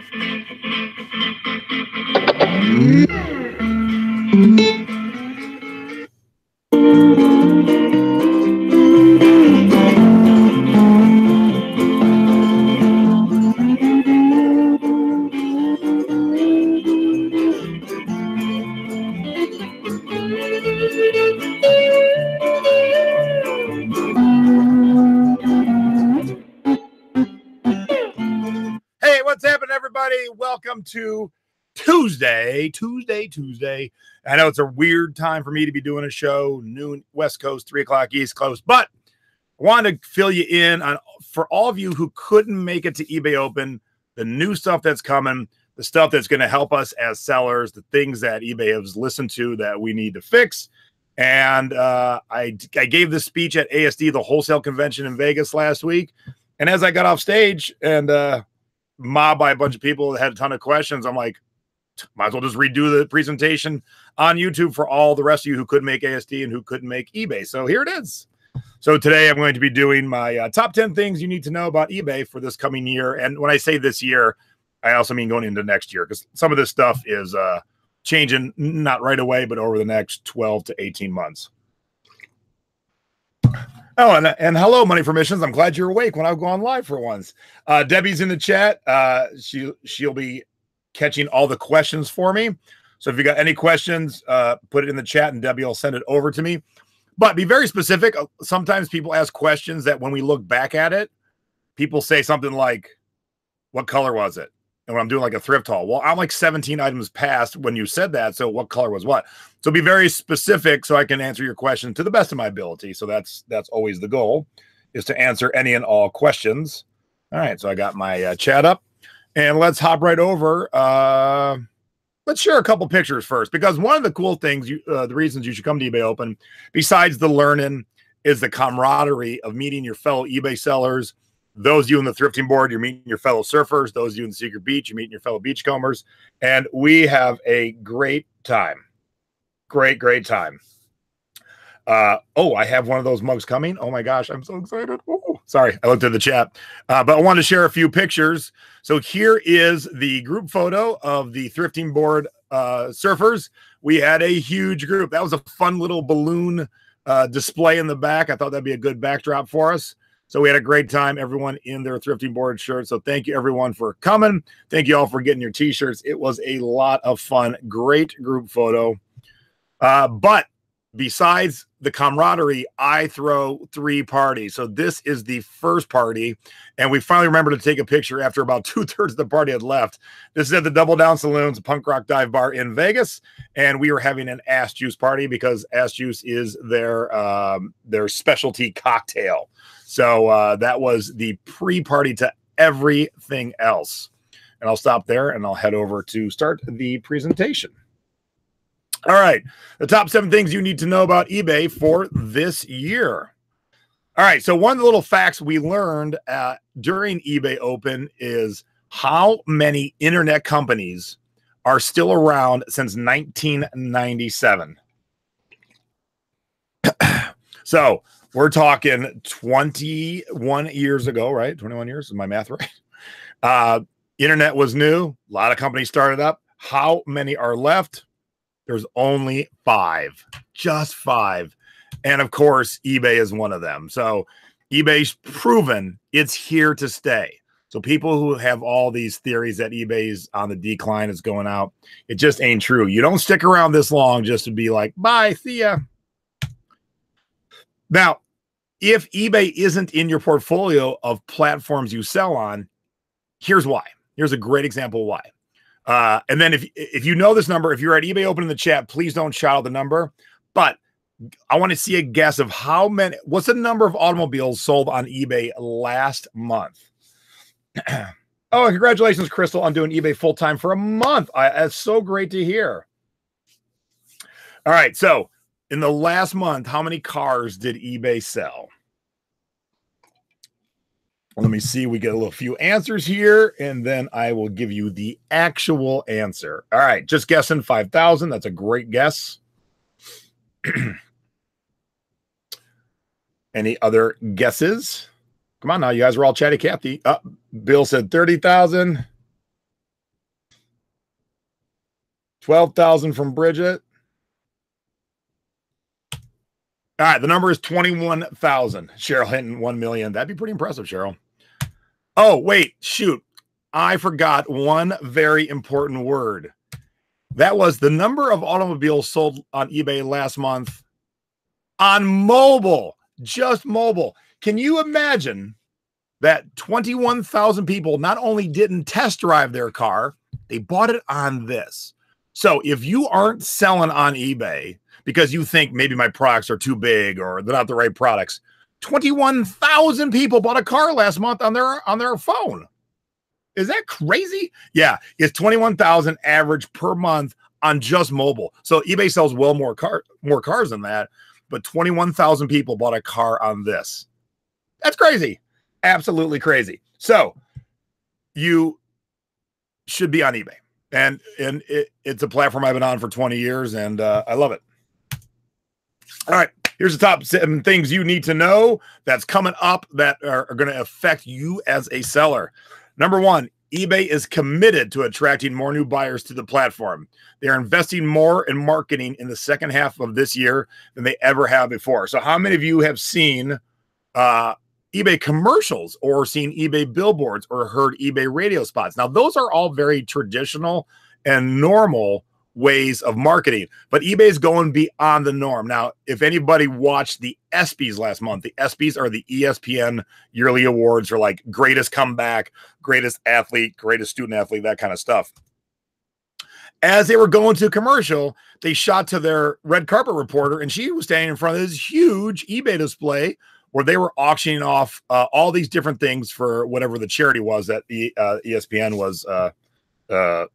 Hey, what's happening, everybody? Welcome to Tuesday. I know it's a weird time for me to be doing a show, noon West Coast, 3 o'clock East Coast, but I wanted to fill you in on, for all of you who couldn't make it to eBay Open, the new stuff that's coming, the stuff that's going to help us as sellers, the things that eBay has listened to that we need to fix. And I gave this speech at ASD, the wholesale convention in Vegas last week. And as I got off stage and mobbed by a bunch of people that had a ton of questions, I'm like, might as well just redo the presentation on YouTube for all the rest of you who couldn't make ASD and who couldn't make eBay. So here it is. So today I'm going to be doing my top 10 things you need to know about eBay for this coming year. And when I say this year, I also mean going into next year, because some of this stuff is changing, not right away, but over the next 12 to 18 months. Oh, and hello, Money for Missions. I'm glad you're awake when I've gone live for once. Debbie's in the chat. She'll be catching all the questions for me. So if you got any questions, put it in the chat and Debbie will send it over to me. But be very specific. Sometimes people ask questions that when we look back at it, people say something like, what color was it? And when I'm doing like a thrift haul, well, I'm like 17 items past when you said that. So what color was what? So be very specific so I can answer your question to the best of my ability. So that's always the goal, is to answer any and all questions. All right. So I got my chat up and let's hop right over. Let's share a couple pictures first, because one of the cool things, the reasons you should come to eBay Open, besides the learning, is the camaraderie of meeting your fellow eBay sellers. Those of you in the thrifting board, you're meeting your fellow surfers. Those of you in the secret beach, you're meeting your fellow beachcombers. And we have a great time. Great time. Oh, I have one of those mugs coming. Oh my gosh, I'm so excited. Ooh, sorry, I looked at the chat. But I want to share a few pictures. So here is the group photo of the thrifting board surfers. We had a huge group. That was a fun little balloon display in the back. I thought that'd be a good backdrop for us. So we had a great time, everyone in their thrifting board shirts. So thank you, everyone, for coming. Thank you all for getting your T-shirts. It was a lot of fun. Great group photo. But besides the camaraderie, I throw 3 parties. So this is the first party, and we finally remembered to take a picture after about 2/3 of the party had left. This is at the Double Down Saloons, a punk rock dive bar in Vegas, and we were having an ass juice party because ass juice is their specialty cocktail. So that was the pre-party to everything else. And I'll stop there and I'll head over to start the presentation. All right, the top 7 things you need to know about eBay for this year. All right, so one of the little facts we learned during eBay Open is how many internet companies are still around since 1997. So we're talking 21 years ago, right? 21 years, is my math right? Internet was new. A lot of companies started up. How many are left? There's only 5, just 5. And of course, eBay is one of them. So eBay's proven it's here to stay. So people who have all these theories that eBay's on the decline, is going out, it just ain't true. You don't stick around this long just to be like, bye, see ya. Now, if eBay isn't in your portfolio of platforms you sell on, here's why. Here's a great example why. And then if you know this number, if you're at eBay Open in the chat, please don't shout out the number. But I want to see a guess of what's the number of automobiles sold on eBay last month? Oh, congratulations, Crystal, on doing eBay full-time for a month. That's so great to hear. All right, so in the last month, how many cars did eBay sell? Let me see. We get a few answers here, and then I will give you the actual answer. All right, just guessing 5,000. That's a great guess. Any other guesses? Come on now, you guys were all chatty Cathy. Bill said 30,000. 12,000 from Bridget. All right, the number is 21,000. Cheryl hitting 1 million. That'd be pretty impressive, Cheryl. Oh, wait, shoot. I forgot one very important word. That was the number of automobiles sold on eBay last month on mobile, just mobile. Can you imagine that 21,000 people not only didn't test drive their car, they bought it on this. So if you aren't selling on eBay because you think maybe my products are too big or they're not the right products, 21,000 people bought a car last month on their phone. Is that crazy? Yeah, it's 21,000 average per month on just mobile. So eBay sells well more cars than that, but 21,000 people bought a car on this. That's crazy. Absolutely crazy. So you should be on eBay. And it's a platform I've been on for 20 years, and I love it. All right, here's the top 7 things you need to know that's coming up that are going to affect you as a seller. Number 1, eBay is committed to attracting more new buyers to the platform. They're investing more in marketing in the second half of this year than they ever have before. So how many of you have seen eBay commercials or seen eBay billboards or heard eBay radio spots? Now, those are all very traditional and normal ways of marketing, but eBay is going beyond the norm. Now, if anybody watched the ESPYs last month, the ESPYs are the ESPN yearly awards for like greatest comeback, greatest athlete, greatest student athlete, that kind of stuff. As they were going to commercial, they shot to their red carpet reporter, and she was standing in front of this huge eBay display where they were auctioning off all these different things for whatever the charity was that the ESPN was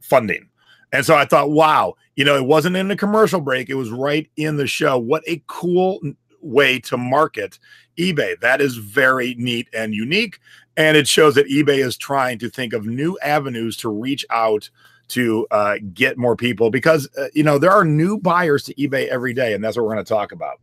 funding. And so I thought, wow, you know, it wasn't in a commercial break. It was right in the show. What a cool way to market eBay. That is very neat and unique. And it shows that eBay is trying to think of new avenues to reach out to get more people because, you know, there are new buyers to eBay every day. And that's what we're going to talk about.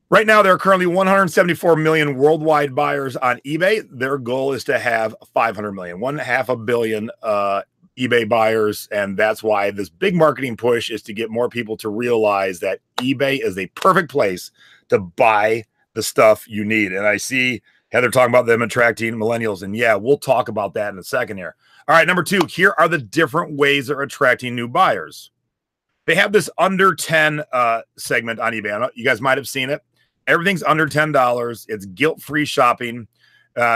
Right now, there are currently 174 million worldwide buyers on eBay. Their goal is to have 500 million, 1.5 billion eBay buyers. And that's why this big marketing push is to get more people to realize that eBay is a perfect place to buy the stuff you need. And I see Heather talking about them attracting millennials. And yeah, we'll talk about that in a second here. All right, number 2, here are the different ways they're attracting new buyers. They have this under 10 segment on eBay. I know you guys might have seen it. Everything's under $10. It's guilt-free shopping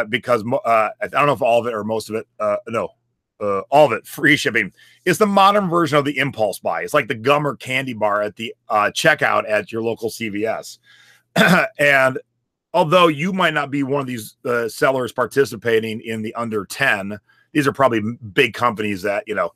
because I don't know if all of it or most of it. All of it, free shipping. It's the modern version of the impulse buy. It's like the gum or candy bar at the checkout at your local CVS. And although you might not be one of these sellers participating in the under 10, these are probably big companies that, you know,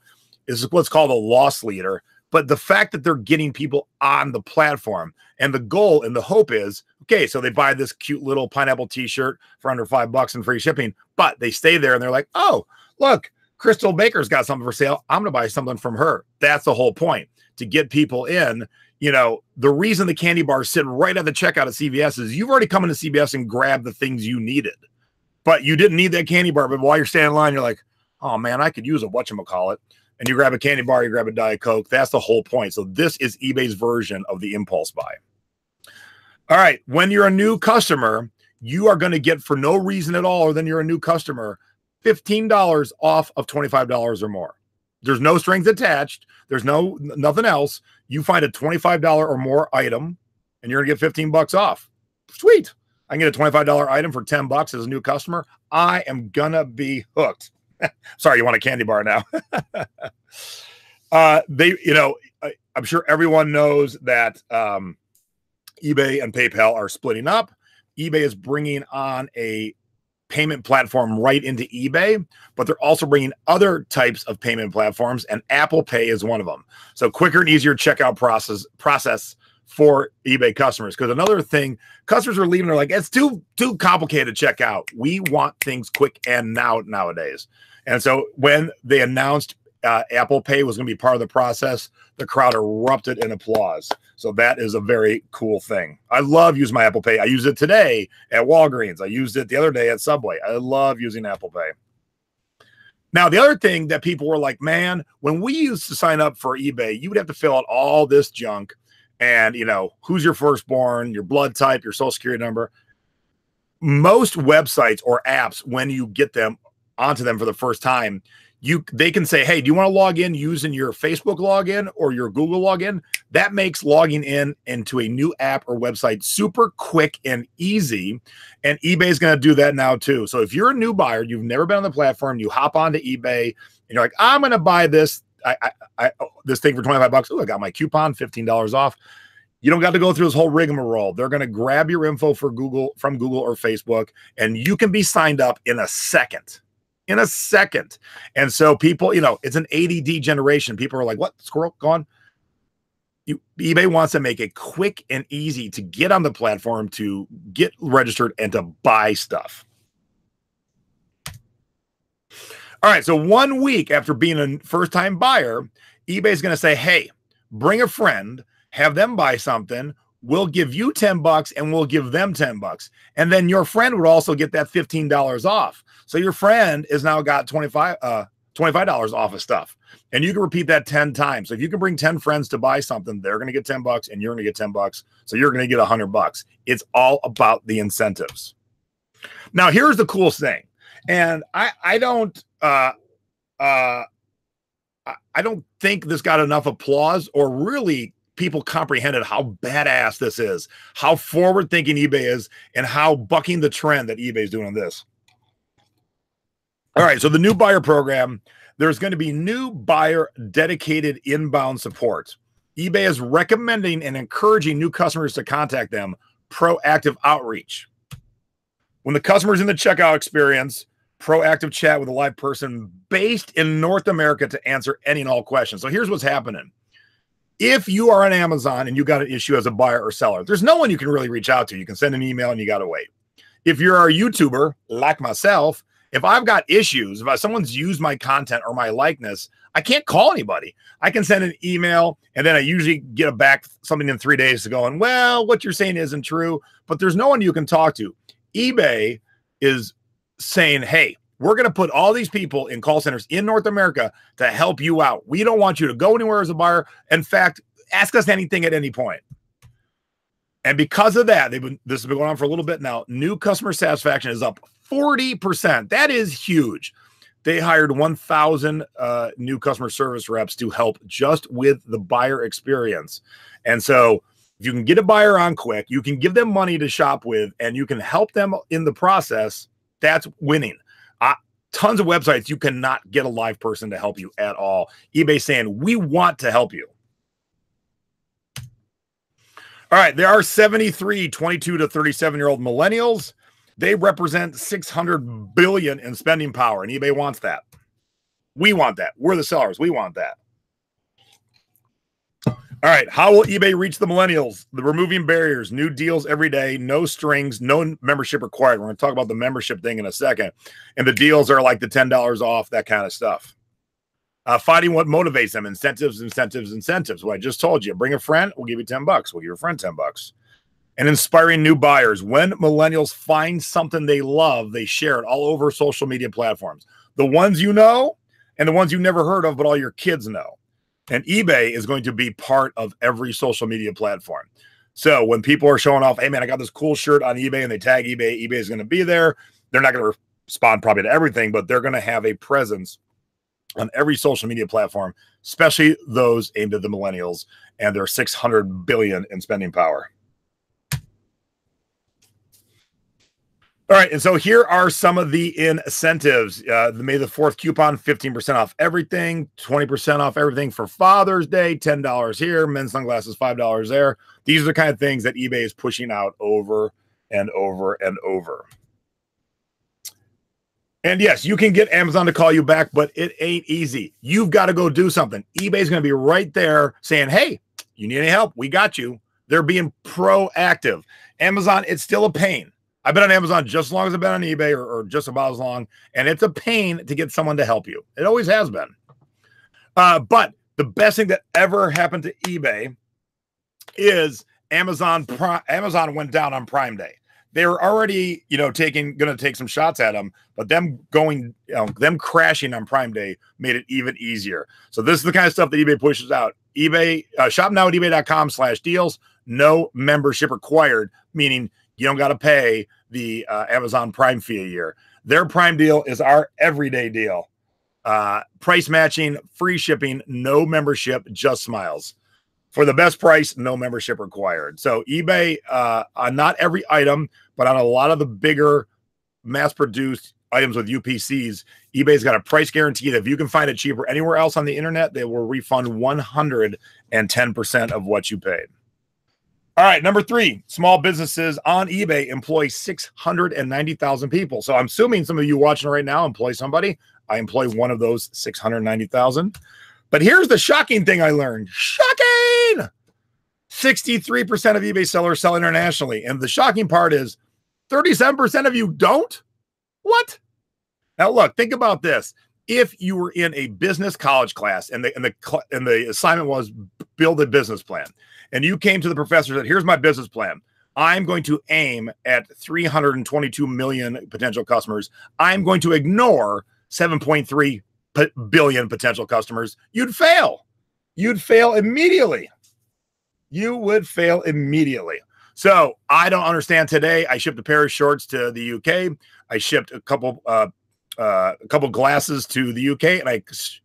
is what's called a loss leader. But the fact that they're getting people on the platform and the goal and the hope is, okay, so they buy this cute little pineapple t-shirt for under $5 and free shipping, but they stay there and they're like, oh, look, Crystal Baker's got something for sale. I'm going to buy something from her. That's the whole point, to get people in. You know, the reason the candy bar is sitting right at the checkout at CVS is you've already come into CVS and grabbed the things you needed, but you didn't need that candy bar. But while you're standing in line, you're like, oh man, I could use a whatchamacallit. And you grab a candy bar, you grab a Diet Coke. That's the whole point. So this is eBay's version of the impulse buy. All right. When you're a new customer, you are going to get, for no reason at all, or then you're a new customer, $15 off of $25 or more. There's no strings attached. There's nothing else. You find a $25 or more item and you're going to get $15 off. Sweet. I can get a $25 item for $10 as a new customer. I am going to be hooked. Sorry, you want a candy bar now. I'm sure everyone knows that eBay and PayPal are splitting up. eBay is bringing on a payment platform right into eBay, but they're also bringing other types of payment platforms, and Apple Pay is one of them. So quicker and easier checkout process for eBay customers. Because another thing, customers are leaving, they're like, it's too complicated to check out. We want things quick and nowadays. And so when they announced Apple Pay was going to be part of the process, the crowd erupted in applause. So that is a very cool thing. I love using my Apple Pay. I use it today at Walgreens. I used it the other day at Subway. I love using Apple Pay. Now, the other thing that people were like, man, when we used to sign up for eBay, you would have to fill out all this junk and, you know, who's your firstborn, your blood type, your social security number. Most websites or apps, when you get them onto them for the first time, they can say, hey, do you want to log in using your Facebook login or your Google login? That makes logging in into a new app or website super quick and easy. And eBay is going to do that now too. So if you're a new buyer, you've never been on the platform, you hop onto eBay and you're like, I'm going to buy this, this thing for 25 bucks. Oh, I got my coupon, $15 off. You don't got to go through this whole rigmarole. They're going to grab your info from Google or Facebook, and you can be signed up in a second. In a second. And so people, you know, it's an ADD generation. People are like, what? Squirrel gone? eBay wants to make it quick and easy to get on the platform, to get registered, and to buy stuff. All right. So 1 week after being a first-time buyer, eBay is going to say, hey, bring a friend, have them buy something. We'll give you 10 bucks and we'll give them 10 bucks. And then your friend would also get that $15 off. So your friend has now got $25 off of stuff. And you can repeat that 10 times. So if you can bring 10 friends to buy something, they're going to get 10 bucks and you're going to get 10 bucks. So you're going to get 100 bucks. It's all about the incentives. Now, here's the coolest thing. And I don't think this got enough applause, or really people comprehended how badass this is, how forward-thinking eBay is, and how bucking the trend that eBay is doing on this. All right, so the new buyer program, there's going to be new buyer dedicated inbound support. eBay is recommending and encouraging new customers to contact them, proactive outreach. When the customer's in the checkout experience, proactive chat with a live person based in North America to answer any and all questions. So here's what's happening. If you are on Amazon and you got an issue as a buyer or seller, there's no one you can really reach out to. You can send an email and you got to wait. If you're a YouTuber like myself, if I've got issues, if someone's used my content or my likeness, I can't call anybody. I can send an email and then I usually get back something in 3 days to go, and well, what you're saying isn't true, but there's no one you can talk to. eBay is saying, hey, we're going to put all these people in call centers in North America to help you out. We don't want you to go anywhere as a buyer. In fact, ask us anything at any point. And because of that, this has been going on for a little bit now. New customer satisfaction is up 40%. That is huge. They hired 1,000 new customer service reps to help just with the buyer experience. And so if you can get a buyer on quick, you can give them money to shop with, and you can help them in the process, that's winning. Tons of websites, you cannot get a live person to help you at all. eBay saying, we want to help you. All right, there are 73 22 to 37-year-old millennials. They represent $600 billion in spending power, and eBay wants that. We want that. We're the sellers. We want that. All right, how will eBay reach the millennials? The removing barriers, new deals every day, no strings, no membership required. We're going to talk about the membership thing in a second. And the deals are like the $10 off, that kind of stuff. Finding what motivates them, incentives. What I just told you, bring a friend, we'll give you 10 bucks. We'll give your friend 10 bucks. And inspiring new buyers. When millennials find something they love, they share it all over social media platforms. The ones you know and the ones you've never heard of, but all your kids know. And eBay is going to be part of every social media platform. So when people are showing off, hey, man, I got this cool shirt on eBay, and they tag eBay, eBay is going to be there. They're not going to respond probably to everything, but they're going to have a presence on every social media platform, especially those aimed at the millennials and their $600 billion in spending power. All right, and so here are some of the incentives. The May the 4th coupon, 15% off everything, 20% off everything for Father's Day, $10 here, men's sunglasses, $5 there. These are the kind of things that eBay is pushing out over and over and over. And yes, you can get Amazon to call you back, but it ain't easy. You've got to go do something. eBay is going to be right there saying, hey, you need any help? We got you. They're being proactive. Amazon, it's still a pain. I've been on Amazon just as long as I've been on eBay, or just about as long, and it's a pain to get someone to help you. It always has been. But the best thing that ever happened to eBay is Amazon went down on Prime Day. they were already, going to take some shots at them, but them them crashing on Prime Day made it even easier. So this is the kind of stuff that eBay pushes out. eBay, shop now at ebay.com/deals. No membership required, meaning you don't got to pay the Amazon Prime fee a year. Their Prime deal is our everyday deal. Price matching, free shipping, no membership, just smiles. For the best price, no membership required. So eBay, on not every item, but on a lot of the bigger mass-produced items with UPCs, eBay's got a price guarantee that if you can find it cheaper anywhere else on the internet, they will refund 110% of what you paid. All right, number 3, small businesses on eBay employ 690,000 people. So I'm assuming some of you watching right now employ somebody. I employ one of those 690,000. But here's the shocking thing I learned. Shocking! 63% of eBay sellers sell internationally. And the shocking part is 37% of you don't? What? Now, look, think about this. If you were in a business college class and the assignment was build a business plan, and you came to the professor and said, here's my business plan. I'm going to aim at 322 million potential customers. I'm going to ignore 7.3 billion potential customers. You'd fail. You'd fail immediately. You would fail immediately. So I don't understand today. I shipped a pair of shorts to the UK. I shipped a couple glasses to the UK, and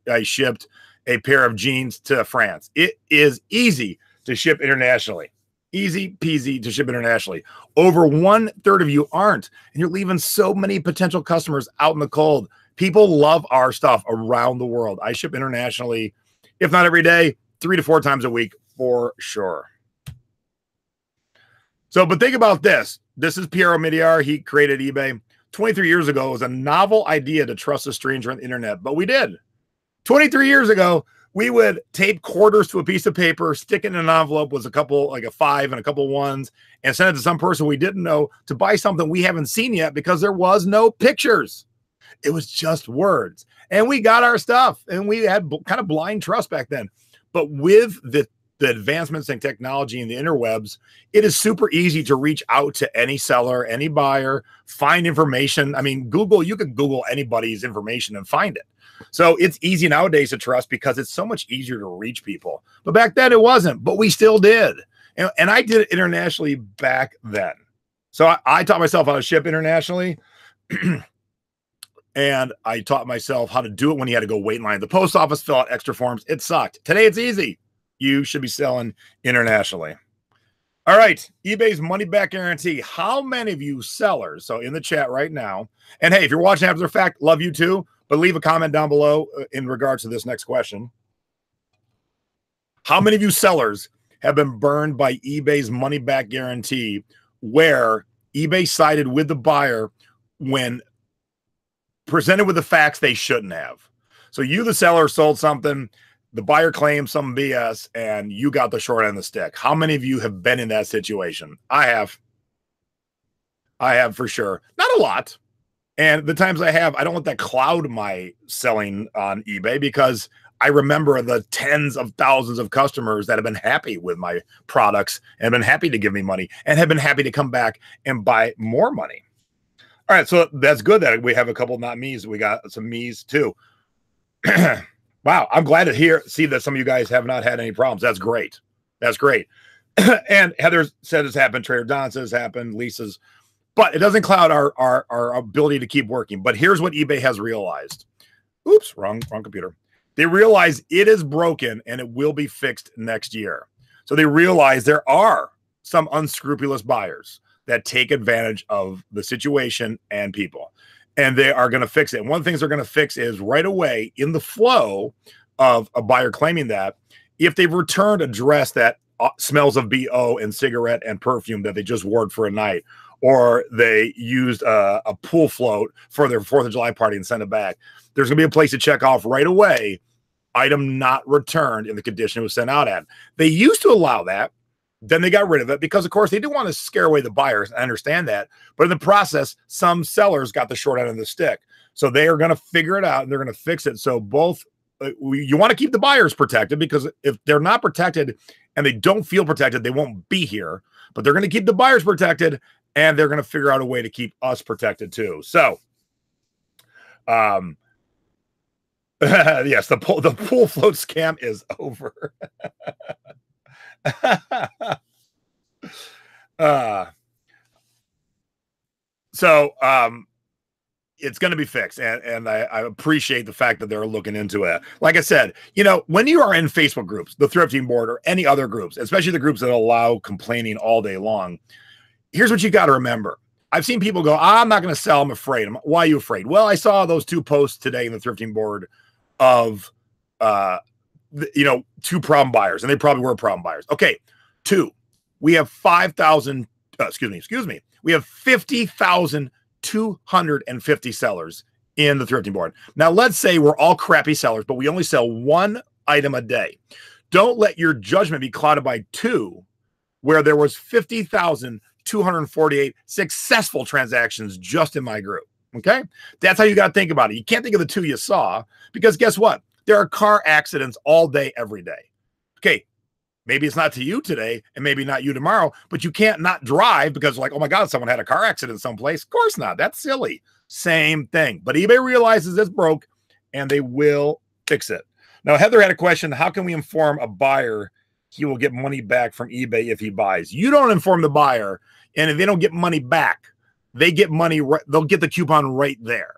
I shipped a pair of jeans to France. It is easy to ship internationally. Easy peasy to ship internationally. Over 1/3 of you aren't, and you're leaving so many potential customers out in the cold. People love our stuff around the world. I ship internationally, if not every day, 3 to 4 times a week for sure. So, but think about this. This is Piero Midiar. He created eBay. 23 years ago, it was a novel idea to trust a stranger on the internet, but we did. 23 years ago, we would tape quarters to a piece of paper, stick it in an envelope with a 5 and a couple ones, and send it to some person we didn't know to buy something we haven't seen yet because there was no pictures. It was just words. And we got our stuff, and we had kind of blind trust back then. But with the advancements in technology and the interwebs, it is super easy to reach out to any seller, any buyer, find information. I mean, you could Google anybody's information and find it. So it's easy nowadays to trust because it's so much easier to reach people. But back then it wasn't, but we still did. And I did it internationally back then. So I taught myself how to ship internationally. And I taught myself how to do it when you had to go wait in line at the post office, fill out extra forms. It sucked. Today it's easy. You should be selling internationally. All right, eBay's money back guarantee. How many of you sellers, so in the chat right now, and hey, if you're watching after the fact, love you too, but leave a comment down below in regards to this next question. How many of you sellers have been burned by eBay's money back guarantee where eBay sided with the buyer when presented with the facts they shouldn't have? So you, the seller, sold something, the buyer claimed some BS, and you got the short end of the stick. How many of you have been in that situation? I have. I have for sure. Not a lot. And the times I have, I don't let that cloud my selling on eBay because I remember the tens of thousands of customers that have been happy with my products and been happy to give me money and have been happy to come back and buy more money. All right, so that's good that we have a couple not me's. We got some me's too. Wow, I'm glad to see that some of you guys have not had any problems. That's great. That's great. And Heather said it's happened. Trader Don says it's happened. Lisa's. But it doesn't cloud our ability to keep working. But here's what eBay has realized. Oops, wrong computer. They realize it is broken and it will be fixed next year. So they realize there are some unscrupulous buyers that take advantage of the situation and people. And they are going to fix it. And one of the things they're going to fix is right away in the flow of a buyer claiming that if they've returned a dress that smells of BO and cigarette and perfume that they just wore for a night, or they used a pool float for their 4th of July party and sent it back, there's going to be a place to check off right away, item not returned in the condition it was sent out at. They used to allow that. Then they got rid of it because, of course, they didn't want to scare away the buyers. I understand that. But in the process, some sellers got the short end of the stick. So they are going to figure it out and they're going to fix it. So both, you want to keep the buyers protected because if they're not protected and they don't feel protected, they won't be here. But they're going to keep the buyers protected and they're going to figure out a way to keep us protected too. So, yes, the pool float scam is over. So it's going to be fixed, and I appreciate the fact that they're looking into it. Like I said, you know, when you are in Facebook groups, the thrifting board or any other groups, especially the groups that allow complaining all day long, here's what you got to remember. I've seen people go, I'm not going to sell, I'm afraid. Why are you afraid? Well, I saw those 2 posts today in the thrifting board of you know, 2 problem buyers, and they probably were problem buyers. Okay, 2. We have 5,000, excuse me. We have 50,250 sellers in the thrifting board. Now, let's say we're all crappy sellers, but we only sell 1 item a day. Don't let your judgment be clouded by 2, where there was 50,248 successful transactions just in my group. Okay, that's how you got to think about it. You can't think of the 2 you saw, because guess what? There are car accidents all day, every day. Okay, maybe it's not to you today and maybe not you tomorrow, but you can't not drive because like, oh my God, someone had a car accident someplace. Of course not. That's silly. Same thing. But eBay realizes it's broke and they will fix it. Now, Heather had a question. How can we inform a buyer he will get money back from eBay if he buys? You don't inform the buyer, and if they don't get money back, they get money. They'll get the coupon right there.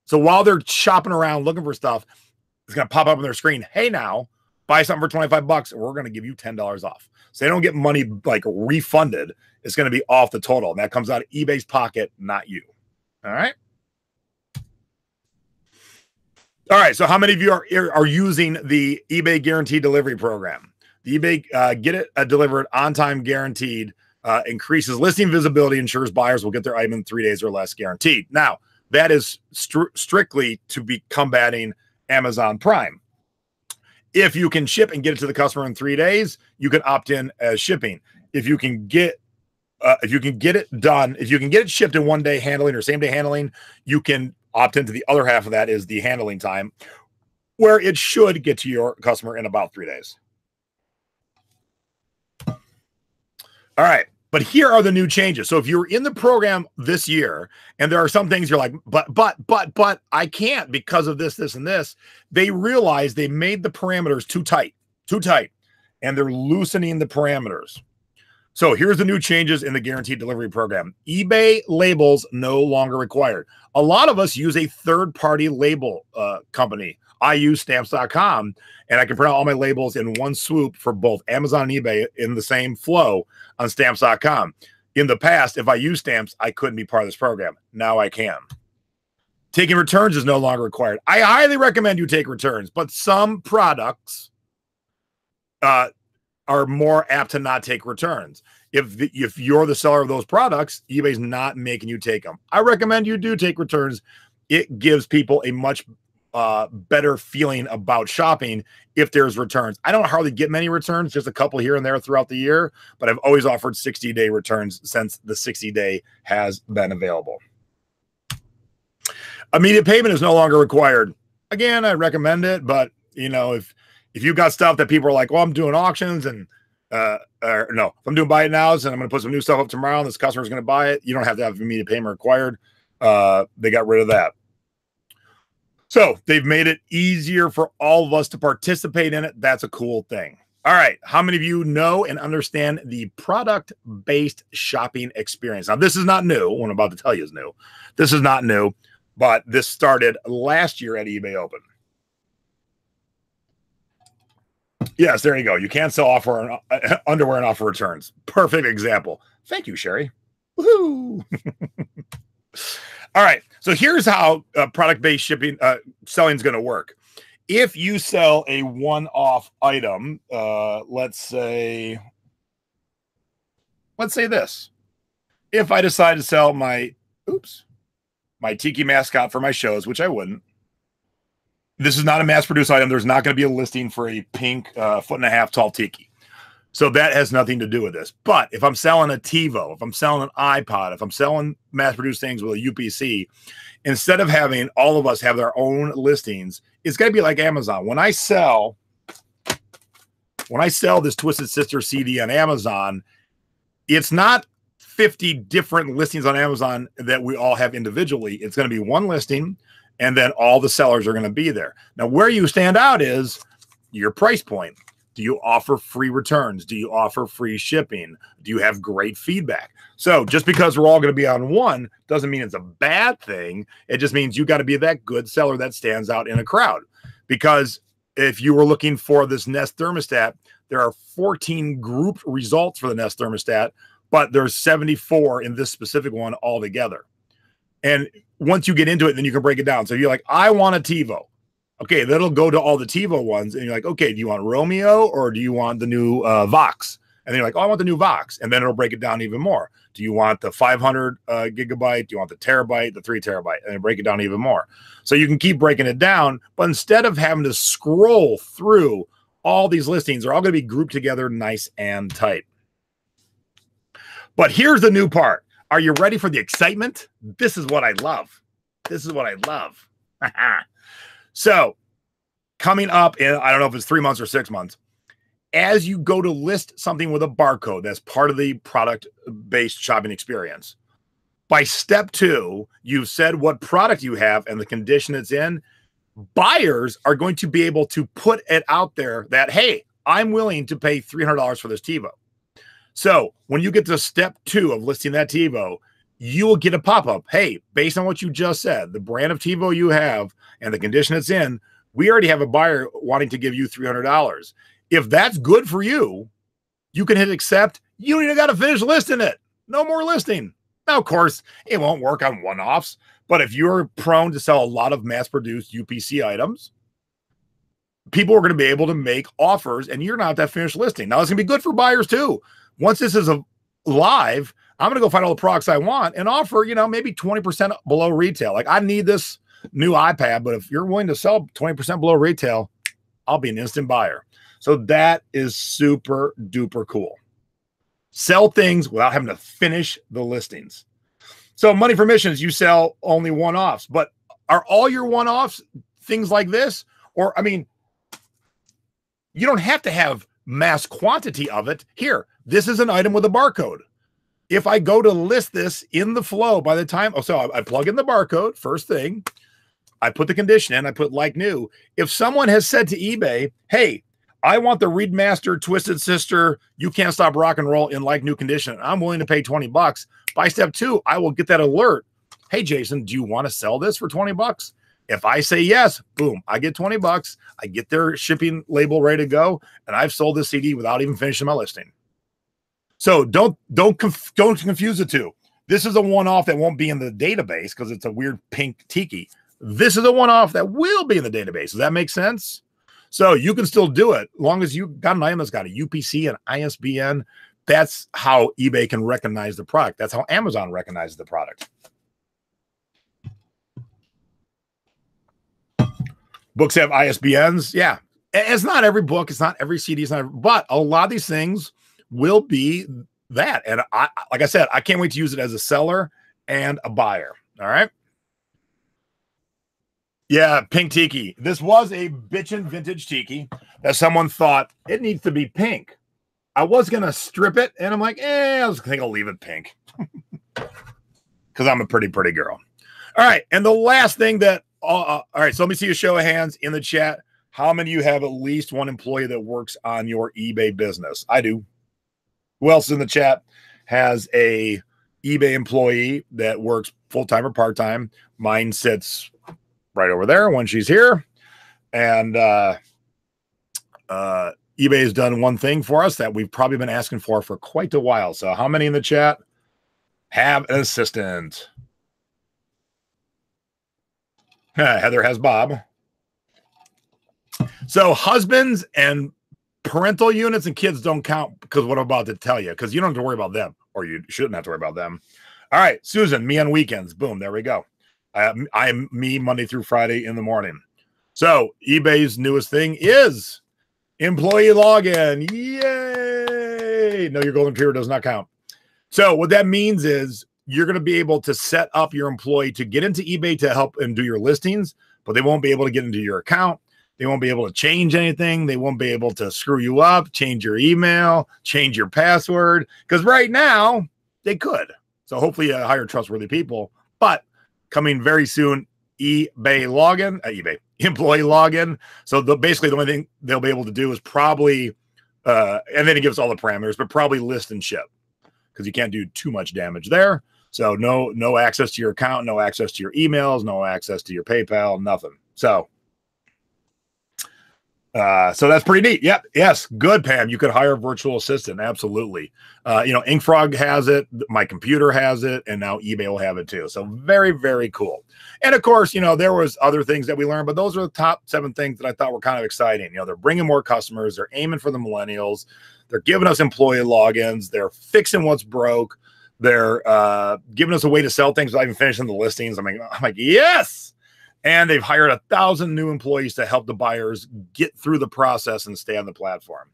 So while they're shopping around looking for stuff, it's going to pop up on their screen. Hey, now buy something for 25 bucks and we're going to give you $10 off. So they don't get money like refunded. It's going to be off the total. And that comes out of eBay's pocket, not you. All right. All right. So how many of you are using the eBay guaranteed delivery program? The eBay get it delivered on time guaranteed increases listing visibility, ensures buyers will get their item in 3 days or less guaranteed. Now, that is strictly to be combating Amazon Prime. If you can ship and get it to the customer in 3 days, you can opt in as shipping. If you can get it done, if you can get it shipped in 1 day handling or same day handling, you can opt into the other half of that is the handling time, where it should get to your customer in about 3 days. All right. But here are the new changes. So if you're in the program this year and there are some things you're like, but I can't because of this, and this, they realize they made the parameters too tight, and they're loosening the parameters. So here's the new changes in the guaranteed delivery program. eBay labels no longer required. A lot of us use a third-party label company. I use stamps.com, and I can print out all my labels in one swoop for both Amazon and eBay in the same flow on stamps.com. In the past, if I use stamps, I couldn't be part of this program. Now I can. Taking returns is no longer required. I highly recommend you take returns, but some products are more apt to not take returns. If you're the seller of those products, eBay's not making you take them. I recommend you do take returns. It gives people a much better feeling about shopping if there's returns. I don't hardly get many returns, just a couple here and there throughout the year, but I've always offered 60-day returns since the 60-day has been available. Immediate payment is no longer required. Again, I recommend it, but you know, if you've got stuff that people are like, well, I'm doing auctions and or no, if I'm doing buy it nows and I'm going to put some new stuff up tomorrow and this customer is going to buy it, you don't have to have immediate payment required. They got rid of that. So they've made it easier for all of us to participate in it. That's a cool thing. All right. How many of you know and understand the product-based shopping experience? Now, this is not new. What I'm about to tell you is new. This is not new, but this started last year at eBay Open. Yes, there you go. You can't sell underwear and offer returns. Perfect example. Thank you, Sherry. Woohoo! All right. So here's how product-based shipping selling is going to work. If you sell a one-off item, let's say this. If I decide to sell my tiki mascot for my shows, which I wouldn't. This is not a mass-produced item. There's not going to be a listing for a pink 1.5 foot tall tiki. So that has nothing to do with this. But if I'm selling a TiVo, if I'm selling an iPod, if I'm selling mass-produced things with a UPC, instead of having all of us have their own listings, it's got to be like Amazon. When I sell this Twisted Sister CD on Amazon, it's not 50 different listings on Amazon that we all have individually. It's going to be one listing, and then all the sellers are going to be there. Now, where you stand out is your price point. Do you offer free returns? Do you offer free shipping? Do you have great feedback? So just because we're all going to be on one doesn't mean it's a bad thing. It just means you got to be that good seller that stands out in a crowd. Because if you were looking for this Nest thermostat, there are 14 grouped results for the Nest thermostat, but there's 74 in this specific one altogether. And once you get into it, then you can break it down. So you're like, I want a TiVo. Okay, that'll go to all the TiVo ones. And you're like, okay, do you want Romeo or do you want the new Vox? And then you're like, oh, I want the new Vox. And then it'll break it down even more. Do you want the 500 gigabyte? Do you want the terabyte, the 3 terabyte? And then break it down even more. So you can keep breaking it down. But instead of having to scroll through all these listings, they're all going to be grouped together nice and tight. But here's the new part. Are you ready for the excitement? This is what I love. This is what I love. So coming up in, I don't know if it's 3 months or 6 months, as you go to list something with a barcode, that's part of the product-based shopping experience. By step 2, you've said what product you have and the condition it's in. Buyers are going to be able to put it out there that, hey, I'm willing to pay $300 for this TiVo. So when you get to step 2 of listing that TiVo, you will get a pop-up. Hey, based on what you just said, the brand of TiVo you have and the condition it's in, we already have a buyer wanting to give you $300. If that's good for you, you can hit accept. You don't even got to finish listing it. No more listing. Now, of course, it won't work on one-offs, but if you're prone to sell a lot of mass-produced UPC items, people are going to be able to make offers, and you're not that finished listing. Now, it's going to be good for buyers, too. Once this is live, I'm going to go find all the products I want and offer, maybe 20% below retail. Like, I need this new iPad, but if you're willing to sell 20% below retail, I'll be an instant buyer. So that is super duper cool. Sell things without having to finish the listings. So money for missions, you sell only one-offs, but are all your one-offs things like this? Or, you don't have to have mass quantity of it. Here, this is an item with a barcode. If I go to list this in the flow, by the time, I plug in the barcode, first thing, I put the condition in, I put like new. If someone has said to eBay, hey, I want the Readmaster Twisted Sister You Can't Stop Rock and Roll in like new condition, I'm willing to pay $20. By step 2, I will get that alert. Hey, Jason, do you want to sell this for $20? If I say yes, boom, I get $20. I get their shipping label ready to go, and I've sold this CD without even finishing my listing. So don't confuse the two. This is a one-off that won't be in the database because it's a weird pink tiki. This is a one-off that will be in the database. Does that make sense? So you can still do it as long as you got an item that's got a UPC and ISBN. That's how eBay can recognize the product. That's how Amazon recognizes the product. Books have ISBNs. Yeah. It's not every book. It's not every CD. But a lot of these things will be that. And like I said, I can't wait to use it as a seller and a buyer. All right. Yeah, pink tiki. This was a bitchin' vintage tiki that someone thought it needs to be pink. I was going to strip it, and I'm like, I think I'll leave it pink. Because I'm a pretty girl. All right, and the last thing that, all right, so let me see a show of hands in the chat. How many of you have at least one employee that works on your eBay business? I do. Who else in the chat has a eBay employee that works full-time or part-time? Mine sits right over there when she's here. And eBay has done one thing for us that we've probably been asking for quite a while. So how many in the chat have an assistant? Heather has Bob. So husbands and parental units and kids don't count because what I'm about to tell you, because you don't have to worry about them, or you shouldn't have to worry about them. All right, Susan, me on weekends. Boom, there we go. I'm me Monday through Friday in the morning. So eBay's newest thing is employee login. Yay! No, your golden retriever does not count. So what that means is you're going to be able to set up your employee to get into eBay to help and do your listings, but they won't be able to get into your account. They won't be able to change anything. They won't be able to screw you up, change your email, change your password. Because right now, they could. So hopefully you hire trustworthy people. But coming very soon, eBay login, employee login. So basically the only thing they'll be able to do is probably, and then it gives all the parameters, but probably list and ship, because you can't do too much damage there. So no access to your account, no access to your emails, no access to your PayPal, nothing. So that's pretty neat. Yep. Yes. Good, Pam. You could hire a virtual assistant. Absolutely. InkFrog has it. My computer has it. And now eBay will have it too. So very, very cool. And of course, there was other things that we learned, but those are the top 7 things that I thought were kind of exciting. They're bringing more customers. They're aiming for the millennials. They're giving us employee logins. They're fixing what's broke. They're giving us a way to sell things without even finishing the listings. I'm like, yes. And they've hired 1,000 new employees to help the buyers get through the process and stay on the platform.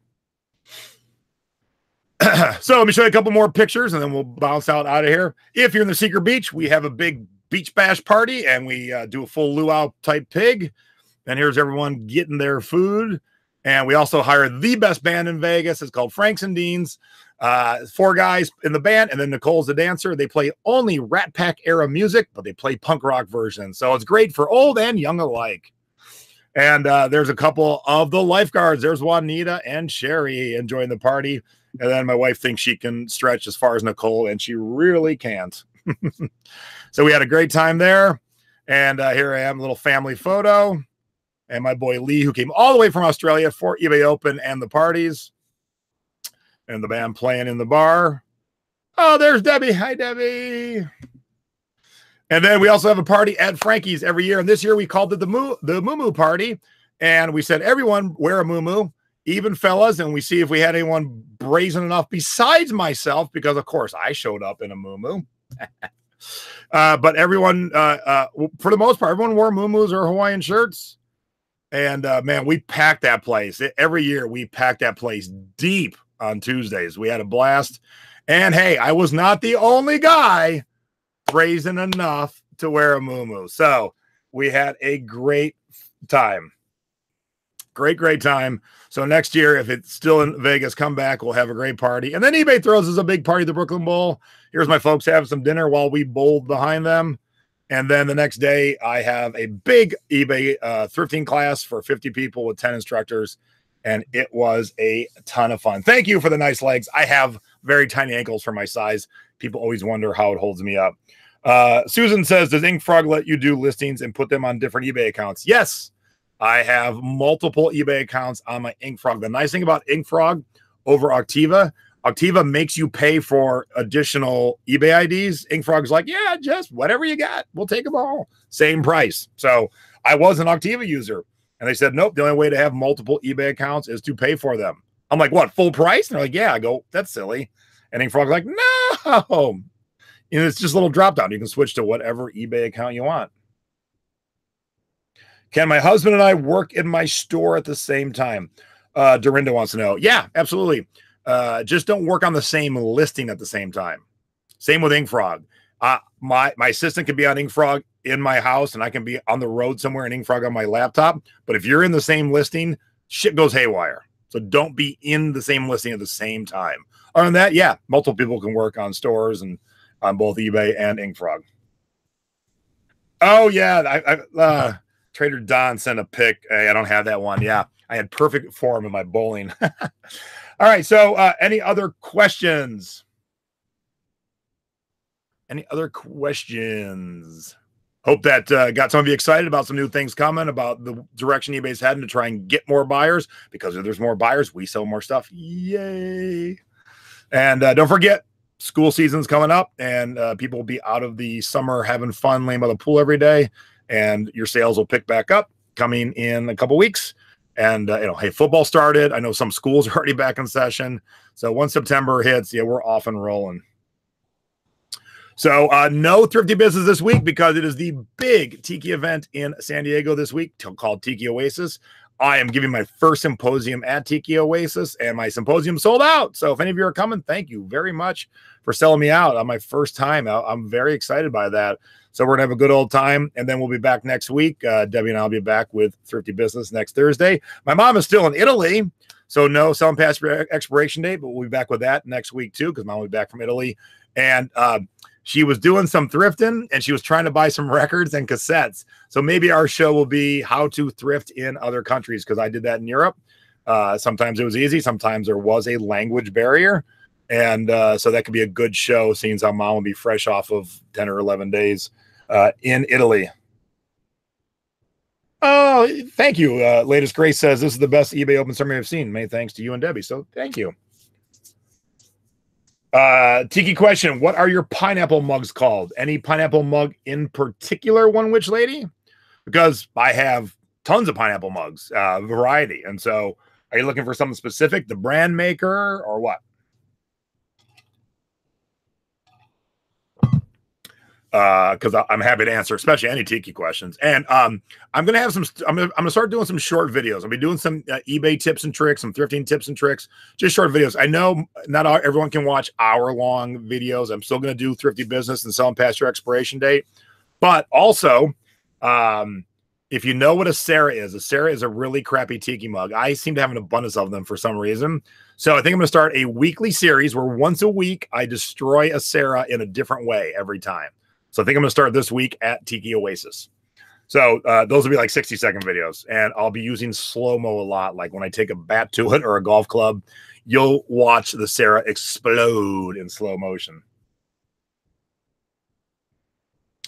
So let me show you a couple more pictures and then we'll bounce out of here. If you're in the Secret Beach, we have a big beach bash party and we do a full luau type pig. And here's everyone getting their food. And we also hire the best band in Vegas. It's called Franks and Dean's. 4 guys in the band, and then Nicole's the dancer. They play only Rat Pack era music, but they play punk rock versions. So it's great for old and young alike. And there's a couple of the lifeguards. There's Juanita and Sherry enjoying the party. And then my wife thinks she can stretch as far as Nicole, and she really can't. So we had a great time there. And here I am, a little family photo. And my boy Lee, who came all the way from Australia for eBay Open and the parties. And the band playing in the bar. Oh, there's Debbie. Hi, Debbie. And then we also have a party at Frankie's every year. And this year we called it the Moo Party. And we said, everyone wear a moo, even fellas. And we see if we had anyone brazen enough besides myself, because, of course, I showed up in a moo. But everyone, for the most part, everyone wore moo or Hawaiian shirts. And, man, we packed that place. Every year we packed that place deep. On Tuesdays. We had a blast. And hey, I was not the only guy brazen enough to wear a moo. So we had a great time. Great time. So next year, if it's still in Vegas, come back. We'll have a great party. And then eBay throws us a big party at the Brooklyn Bowl. Here's my folks having some dinner while we bowl behind them. And then the next day, I have a big eBay thrifting class for 50 people with 10 instructors. And it was a ton of fun. Thank you for the nice legs. I have very tiny ankles for my size. People always wonder how it holds me up. Susan says, does InkFrog let you do listings and put them on different eBay accounts? Yes, I have multiple eBay accounts on my InkFrog. The nice thing about InkFrog over Octiva makes you pay for additional eBay IDs. InkFrog's like, yeah, just whatever you got. We'll take them all. Same price. So I was an Octiva user. And they said, nope, the only way to have multiple eBay accounts is to pay for them. I'm like, what, full price? And they're like, yeah. I go, that's silly. And InkFrog's like, no. It's just a little drop down. You can switch to whatever eBay account you want. Can my husband and I work in my store at the same time? Dorinda wants to know. Yeah, absolutely. Just don't work on the same listing at the same time. Same with InkFrog. My assistant can be on InkFrog in my house, and I can be on the road somewhere in InkFrog on my laptop. But if you're in the same listing, shit goes haywire. So don't be in the same listing at the same time. Other than that, yeah, multiple people can work on stores and on both eBay and InkFrog. Oh, yeah. Trader Don sent a pic. I don't have that one. Yeah, I had perfect form in my bowling. All right. So any other questions? Any other questions? Hope that got some of you excited about some new things coming, about the direction eBay's heading to try and get more buyers, because if there's more buyers, we sell more stuff. Yay. And don't forget, school season's coming up, and people will be out of the summer having fun laying by the pool every day, and your sales will pick back up coming in a couple weeks. And, hey, football started. I know some schools are already back in session. So once September hits, yeah, we're off and rolling. So no Thrifty Business this week because it is the big Tiki event in San Diego this week called Tiki Oasis. I am giving my first symposium at Tiki Oasis, and my symposium sold out. So if any of you are coming, thank you very much for selling me out on my first time. I'm very excited by that. So we're going to have a good old time, and then we'll be back next week. Debbie and I will be back with Thrifty Business next Thursday. My mom is still in Italy, so no selling past expiration date, but we'll be back with that next week too, because mom will be back from Italy. And she was doing some thrifting, and she was trying to buy some records and cassettes. So maybe our show will be how to thrift in other countries, because I did that in Europe. Sometimes it was easy. Sometimes there was a language barrier. And so that could be a good show, seeing how mom will be fresh off of 10 or 11 days in Italy. Oh, thank you. Latest Grace says, this is the best eBay open summary I've seen. Many thanks to you and Debbie. So thank you. Tiki question. What are your pineapple mugs called? Any pineapple mug in particular, One Witch Lady? Because I have tons of pineapple mugs, variety. And so are you looking for something specific, the brand maker, or what? Because I'm happy to answer, especially any Tiki questions. And I'm gonna have some. I'm gonna start doing some short videos. I'll be doing some eBay tips and tricks, some thrifting tips and tricks, just short videos. I know not everyone can watch hour-long videos. I'm still gonna do thrifty business and selling past your expiration date. But also, if you know what a Sarah is a really crappy Tiki mug. I seem to have an abundance of them for some reason. So I think I'm gonna start a weekly series where once a week I destroy a Sarah in a different way every time. So I think I'm going to start this week at Tiki Oasis. So those will be like 60-second videos. And I'll be using slow-mo a lot. Like when I take a bat to it or a golf club, you'll watch the Sarah explode in slow motion.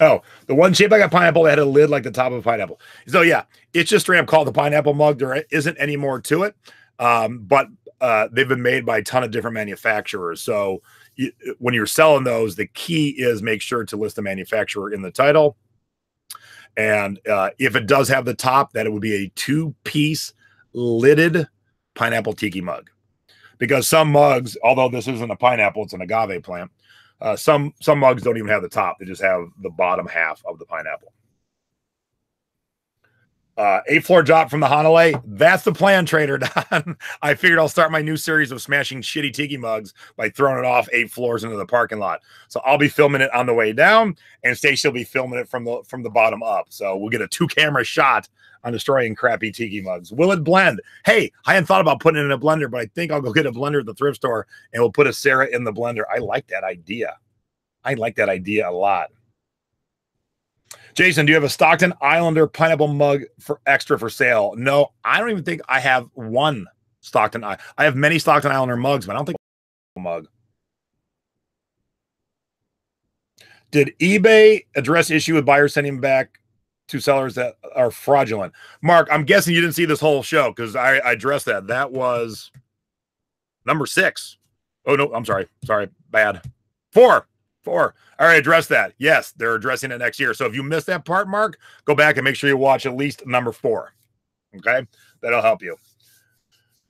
Oh, the one shaped like a pineapple that had a lid like the top of a pineapple. So yeah, it's just straight up called the pineapple mug. There isn't any more to it. But they've been made by a ton of different manufacturers. So when you're selling those, the key is make sure to list the manufacturer in the title. And if it does have the top, that it would be a 2-piece lidded pineapple Tiki mug. Because some mugs, although this isn't a pineapple, it's an agave plant, some mugs don't even have the top. They just have the bottom half of the pineapple. 8th floor drop from the Hanalei. That's the plan, Trader Don. I figured I'll start my new series of smashing shitty Tiki mugs by throwing it off 8 floors into the parking lot. So I'll be filming it on the way down, and Stacey will be filming it from the bottom up. So we'll get a 2-camera shot on destroying crappy Tiki mugs. Will it blend? Hey, I hadn't thought about putting it in a blender, but I think I'll go get a blender at the thrift store, and we'll put a Sarah in the blender. I like that idea. I like that idea a lot. Jason, do you have a Stockton Islander pineapple mug for extra for sale? No, I don't even think I have one Stockton. I have many Stockton Islander mugs, but I don't think I have a mug. Did eBay address issue with buyers sending back to sellers that are fraudulent? Mark, I'm guessing you didn't see this whole show because I addressed that. That was number 6. Oh, no, I'm sorry. Sorry, bad. 4. All right, address that. Yes, they're addressing it next year. So if you missed that part, Mark, go back and make sure you watch at least number 4. Okay, that'll help you.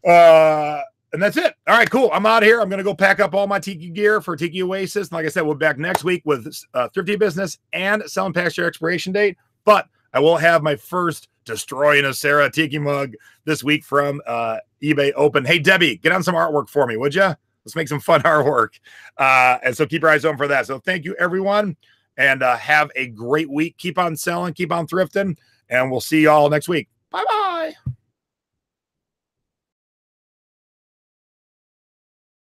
And that's it. All right, cool. I'm out of here. I'm going to go pack up all my Tiki gear for Tiki Oasis. And like I said, we'll be back next week with Thrifty Business and selling past your expiration date. But I will have my first destroying a Sarah Tiki mug this week from eBay Open. Hey, Debbie, get on some artwork for me, would you? Let's make some fun artwork. And so keep your eyes open for that. So thank you, everyone. And have a great week. Keep on selling. Keep on thrifting. And we'll see you all next week. Bye-bye.